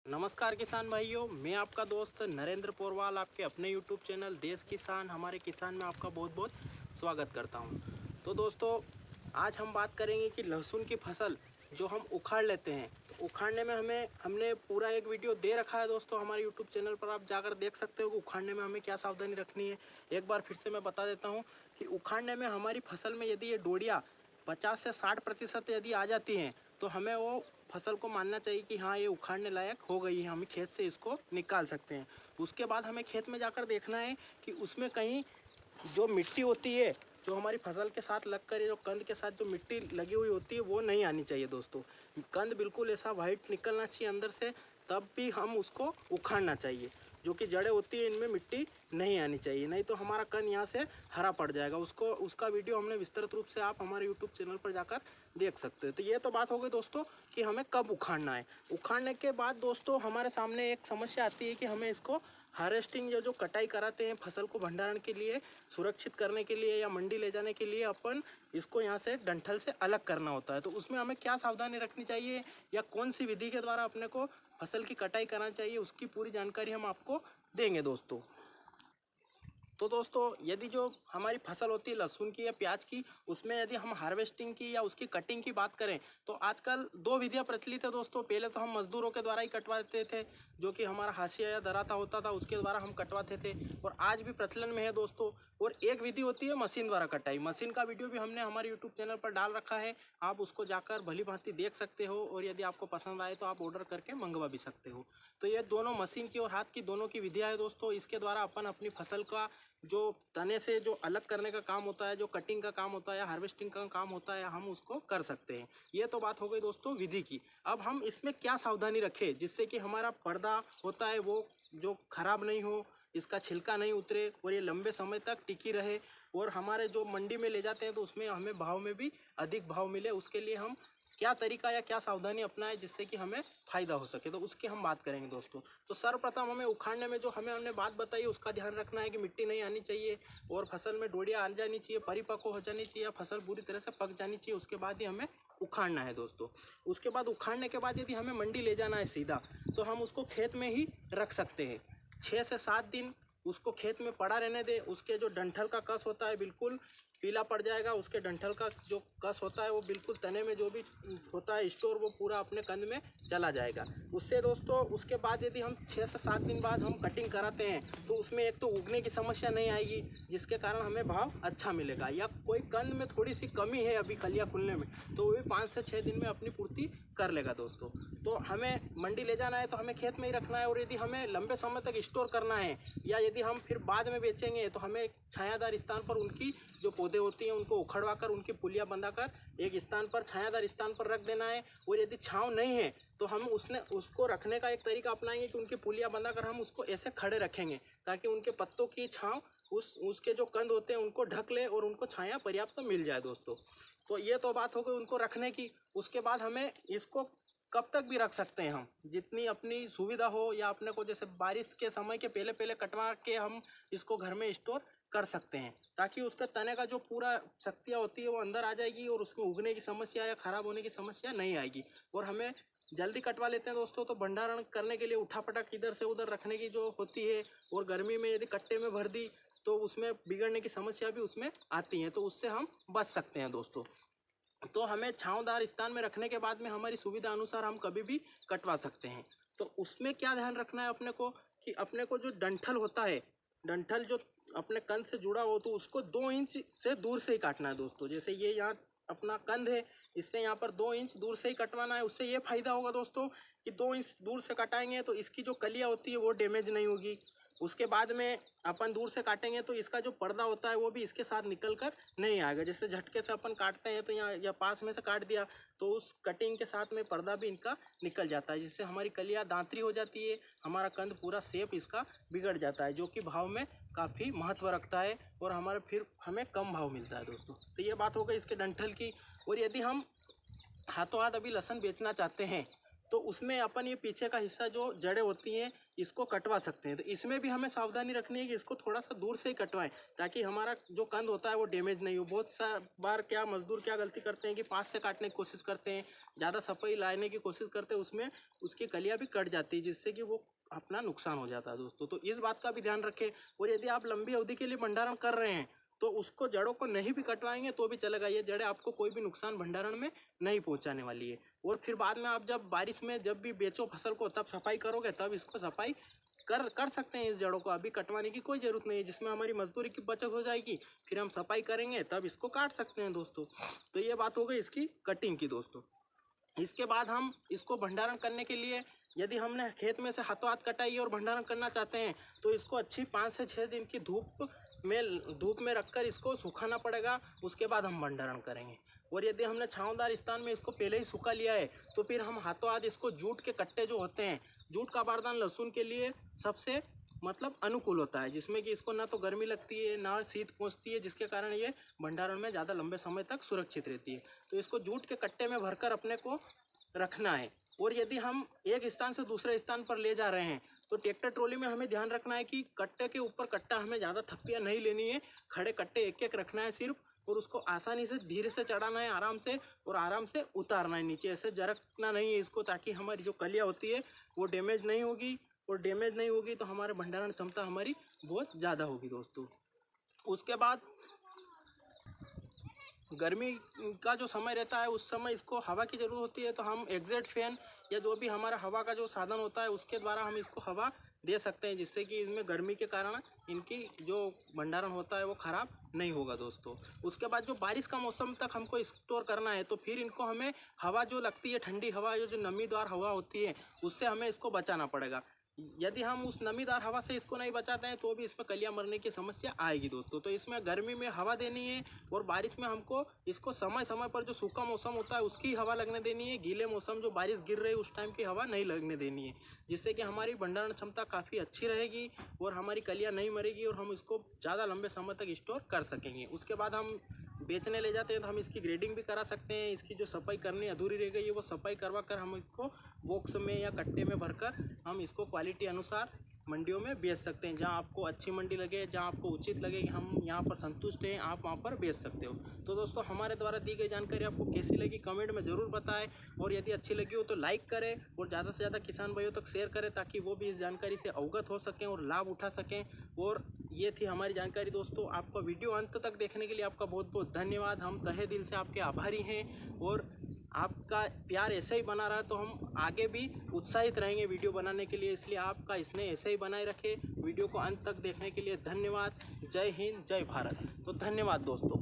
नमस्कार किसान भाइयों, मैं आपका दोस्त नरेंद्र पोरवाल आपके अपने यूट्यूब चैनल देश किसान हमारे किसान में आपका बहुत बहुत स्वागत करता हूं। तो दोस्तों, आज हम बात करेंगे कि लहसुन की फसल जो हम उखाड़ लेते हैं, तो उखाड़ने में हमने पूरा एक वीडियो दे रखा है दोस्तों हमारे यूट्यूब चैनल पर, आप जाकर देख सकते हो कि उखाड़ने में हमें क्या सावधानी रखनी है। एक बार फिर से मैं बता देता हूँ कि उखाड़ने में हमारी फसल में यदि ये डोडियाँ 50 से 60% यदि आ जाती हैं तो हमें वो फसल को मानना चाहिए कि हाँ, ये उखाड़ने लायक हो गई है, हम खेत से इसको निकाल सकते हैं। उसके बाद हमें खेत में जाकर देखना है कि उसमें कहीं जो मिट्टी होती है, जो हमारी फसल के साथ लगकर ये जो कंद के साथ जो मिट्टी लगी हुई होती है वो नहीं आनी चाहिए दोस्तों। कंद बिल्कुल ऐसा वाइट निकलना चाहिए अंदर से, तब भी हम उसको उखाड़ना चाहिए। जो कि जड़ें होती है इनमें मिट्टी नहीं आनी चाहिए, नहीं तो हमारा कंद यहाँ से हरा पड़ जाएगा। उसका वीडियो हमने विस्तृत रूप से आप हमारे यूट्यूब चैनल पर जाकर देख सकते हैं। तो ये तो बात हो गई दोस्तों कि हमें कब उखाड़ना है। उखाड़ने के बाद दोस्तों हमारे सामने एक समस्या आती है कि हमें इसको हार्वेस्टिंग या जो कटाई कराते हैं फसल को भंडारण के लिए, सुरक्षित करने के लिए या मंडी ले जाने के लिए अपन इसको यहाँ से डंठल से अलग करना होता है। तो उसमें हमें क्या सावधानी रखनी चाहिए या कौन सी विधि के द्वारा अपने को फसल की कटाई करना चाहिए, उसकी पूरी जानकारी हम आपको देंगे दोस्तों। तो दोस्तों, यदि जो हमारी फसल होती है लहसुन की या प्याज की, उसमें यदि हम हार्वेस्टिंग की या उसकी कटिंग की बात करें तो आजकल दो विधियां प्रचलित है दोस्तों। पहले तो हम मजदूरों के द्वारा ही कटवा देते थे, जो कि हमारा हाशिया या दराता होता था, उसके द्वारा हम कटवाते थे और आज भी प्रचलन में है दोस्तों। और एक विधि होती है मशीन द्वारा कटाई। मशीन का वीडियो भी हमने हमारे यूट्यूब चैनल पर डाल रखा है, आप उसको जाकर भली भांति देख सकते हो और यदि आपको पसंद आए तो आप ऑर्डर करके मंगवा भी सकते हो। तो ये दोनों मशीन की और हाथ की दोनों की विधियाँ है दोस्तों। इसके द्वारा अपन अपनी फसल का जो तने से जो अलग करने का काम होता है, जो कटिंग का काम होता है या हार्वेस्टिंग का काम होता है, हम उसको कर सकते हैं। ये तो बात हो गई दोस्तों विधि की। अब हम इसमें क्या सावधानी रखें जिससे कि हमारा पर्दा होता है वो जो खराब नहीं हो, इसका छिलका नहीं उतरे और ये लंबे समय तक टिकी रहे और हमारे जो मंडी में ले जाते हैं तो उसमें हमें भाव में भी अधिक भाव मिले। उसके लिए हम क्या तरीका या क्या सावधानी अपनाएं जिससे कि हमें फ़ायदा हो सके, तो उसकी हम बात करेंगे दोस्तों। तो सर्वप्रथम हमें उखाड़ने में जो हमने बात बताई उसका ध्यान रखना है कि मिट्टी नहीं आनी चाहिए और फसल में डोडियाँ आ जानी चाहिए, परिपक्व हो जानी चाहिए, फसल पूरी तरह से पक जानी चाहिए। उसके बाद ही हमें उखाड़ना है दोस्तों। उसके बाद उखाड़ने के बाद यदि हमें मंडी ले जाना है सीधा, तो हम उसको खेत में ही रख सकते हैं। 6 से 7 दिन उसको खेत में पड़ा रहने दे। उसके जो डंठल का कस होता है बिल्कुल पीला पड़ जाएगा, उसके डंठल का जो कस होता है वो बिल्कुल तने में जो भी होता है स्टोर, वो पूरा अपने कंद में चला जाएगा। उससे दोस्तों उसके बाद यदि हम 6 से 7 दिन बाद हम कटिंग कराते हैं तो उसमें एक तो उगने की समस्या नहीं आएगी, जिसके कारण हमें भाव अच्छा मिलेगा। या कोई कंद में थोड़ी सी कमी है अभी कलियाँ खुलने में, तो वो भी 5 से 6 दिन में अपनी पूर्ति कर लेगा दोस्तों। तो हमें मंडी ले जाना है तो हमें खेत में ही रखना है, और यदि हमें लंबे समय तक स्टोर करना है या यदि हम फिर बाद में बेचेंगे तो हमें छायादार स्थान पर उनकी जो पौधे होती हैं उनको उखड़वा कर उनकी पुलिया बंधाकर एक स्थान पर छायादार स्थान पर रख देना है। और यदि छांव नहीं है तो हम उसको रखने का एक तरीका अपनाएंगे कि उनकी पुलिया बंधाकर हम उसको ऐसे खड़े रखेंगे ताकि उनके पत्तों की छांव उसके जो कंद होते हैं उनको ढक ले और उनको छाया पर्याप्त मिल जाए दोस्तों। तो ये तो बात हो गई उनको रखने की। उसके बाद हमें इसको कब तक भी रख सकते हैं हम, जितनी अपनी सुविधा हो, या अपने को जैसे बारिश के समय के पहले पहले कटवा के हम इसको घर में स्टोर कर सकते हैं, ताकि उसके तने का जो पूरा शक्तियाँ होती है वो अंदर आ जाएगी और उसमें उगने की समस्या या ख़राब होने की समस्या नहीं आएगी। और हमें जल्दी कटवा लेते हैं दोस्तों तो भंडारण करने के लिए उठापटक इधर से उधर रखने की जो होती है, और गर्मी में यदि कट्टे में भर दी तो उसमें बिगड़ने की समस्या भी उसमें आती है, तो उससे हम बच सकते हैं दोस्तों। तो हमें छांवदार स्थान में रखने के बाद में हमारी सुविधा अनुसार हम कभी भी कटवा सकते हैं। तो उसमें क्या ध्यान रखना है अपने को कि अपने को जो डंठल होता है, डंठल जो अपने कंद से जुड़ा हो, तो उसको 2 इंच से दूर से ही काटना है दोस्तों। जैसे ये यहाँ अपना कंद है, इससे यहाँ पर 2 इंच दूर से ही कटवाना है। उससे ये फायदा होगा दोस्तों कि 2 इंच दूर से कटाएंगे तो इसकी जो कलियाँ होती है वो डैमेज नहीं होगी। उसके बाद में अपन दूर से काटेंगे तो इसका जो पर्दा होता है वो भी इसके साथ निकल कर नहीं आएगा। जैसे झटके से अपन काटते हैं तो यहाँ या पास में से काट दिया तो उस कटिंग के साथ में पर्दा भी इनका निकल जाता है, जिससे हमारी कलियाँ दांतरी हो जाती है, हमारा कंद पूरा शेप इसका बिगड़ जाता है, जो कि भाव में काफ़ी महत्व रखता है और हमारे फिर हमें कम भाव मिलता है दोस्तों। तो ये बात हो गई इसके डंठल की। और यदि हम हाथों हाथ अभी लहसुन बेचना चाहते हैं तो उसमें अपन ये पीछे का हिस्सा जो जड़ें होती हैं इसको कटवा सकते हैं। तो इसमें भी हमें सावधानी रखनी है कि इसको थोड़ा सा दूर से ही कटवाएं ताकि हमारा जो कंद होता है वो डैमेज नहीं हो। बहुत सा बार क्या मजदूर क्या गलती करते हैं कि पास से काटने की कोशिश करते हैं, ज़्यादा सफाई लाने की कोशिश करते हैं, उसमें उसकी कलियाँ भी कट जाती है जिससे कि वो अपना नुकसान हो जाता है दोस्तों। तो इस बात का भी ध्यान रखें। और यदि आप लंबी अवधि के लिए भंडारण कर रहे हैं तो उसको जड़ों को नहीं भी कटवाएंगे तो भी चलेगा। ये जड़ें आपको कोई भी नुकसान भंडारण में नहीं पहुंचाने वाली है। और फिर बाद में आप जब बारिश में जब भी बेचो फसल को तब सफाई करोगे तब इसको सफाई कर सकते हैं। इस जड़ों को अभी कटवाने की कोई ज़रूरत नहीं है, जिसमें हमारी मजदूरी की बचत हो जाएगी। फिर हम सफाई करेंगे तब इसको काट सकते हैं दोस्तों। तो ये बात हो गई इसकी कटिंग की दोस्तों। इसके बाद हम इसको भंडारण करने के लिए यदि हमने खेत में से हाथों हाथ कटाई और भंडारण करना चाहते हैं तो इसको अच्छी 5 से 6 दिन की धूप में रखकर इसको सुखाना पड़ेगा। उसके बाद हम भंडारण करेंगे। और यदि हमने छांवदार स्थान में इसको पहले ही सुखा लिया है तो फिर हम हाथों हाथ इसको जूट के कट्टे जो होते हैं, जूट का बारदान लहसुन के लिए सबसे अनुकूल होता है, जिसमें कि इसको ना तो गर्मी लगती है ना शीत पहुँचती है, जिसके कारण ये भंडारण में ज़्यादा लंबे समय तक सुरक्षित रहती है। तो इसको जूट के कट्टे में भरकर अपने को रखना है। और यदि हम एक स्थान से दूसरे स्थान पर ले जा रहे हैं तो ट्रैक्टर ट्रॉली में हमें ध्यान रखना है कि कट्टे के ऊपर कट्टा हमें ज़्यादा थप्पियाँ नहीं लेनी है, खड़े कट्टे एक एक रखना है सिर्फ, और उसको आसानी से धीरे से चढ़ाना है आराम से, और आराम से उतारना है नीचे, ऐसे जरकना नहीं है इसको, ताकि हमारी जो कलियाँ होती है वो डैमेज नहीं होगी। और डैमेज नहीं होगी तो हमारे भंडारण क्षमता हमारी बहुत ज़्यादा होगी दोस्तों। उसके बाद गर्मी का जो समय रहता है उस समय इसको हवा की ज़रूरत होती है, तो हम एग्जॉस्ट फैन या जो भी हमारा हवा का जो साधन होता है उसके द्वारा हम इसको हवा दे सकते हैं, जिससे कि इसमें गर्मी के कारण इनकी जो भंडारण होता है वो ख़राब नहीं होगा दोस्तों। उसके बाद जो बारिश का मौसम तक हमको स्टोर करना है तो फिर इनको हमें हवा जो लगती है, ठंडी हवा जो नमीदार हवा होती है, उससे हमें इसको बचाना पड़ेगा। यदि हम उस नमीदार हवा से इसको नहीं बचाते हैं तो भी इसमें कलियां मरने की समस्या आएगी दोस्तों। तो इसमें गर्मी में हवा देनी है और बारिश में हमको इसको समय समय पर जो सूखा मौसम होता है उसकी हवा लगने देनी है। गीले मौसम जो बारिश गिर रही है उस टाइम की हवा नहीं लगने देनी है, जिससे कि हमारी भंडारण क्षमता काफ़ी अच्छी रहेगी और हमारी कलियाँ नहीं मरेगी और हम इसको ज़्यादा लंबे समय तक स्टोर कर सकेंगे। उसके बाद हम बेचने ले जाते हैं तो हम इसकी ग्रेडिंग भी करा सकते हैं। इसकी जो सफाई करनी अधूरी रह गई है वो सफाई करवा कर हम इसको बॉक्स में या कट्टे में भरकर हम इसको क्वालिटी अनुसार मंडियों में बेच सकते हैं। जहां आपको अच्छी मंडी लगे, जहां आपको उचित लगे कि हम यहां पर संतुष्ट हैं, आप वहां पर बेच सकते हो। तो दोस्तों हमारे द्वारा दी गई जानकारी आपको कैसी लगी कमेंट में ज़रूर बताएं, और यदि अच्छी लगी हो तो लाइक करें और ज़्यादा से ज़्यादा किसान भाइयों तक शेयर करें ताकि वो भी इस जानकारी से अवगत हो सकें और लाभ उठा सकें। और ये थी हमारी जानकारी दोस्तों। आपका वीडियो अंत तक देखने के लिए आपका बहुत बहुत धन्यवाद। हम तहे दिल से आपके आभारी हैं और आपका प्यार ऐसे ही बना रहा तो हम आगे भी उत्साहित रहेंगे वीडियो बनाने के लिए, इसलिए आपका स्नेह ऐसे ही बनाए रखें। वीडियो को अंत तक देखने के लिए धन्यवाद। जय हिंद, जय भारत। तो धन्यवाद दोस्तों।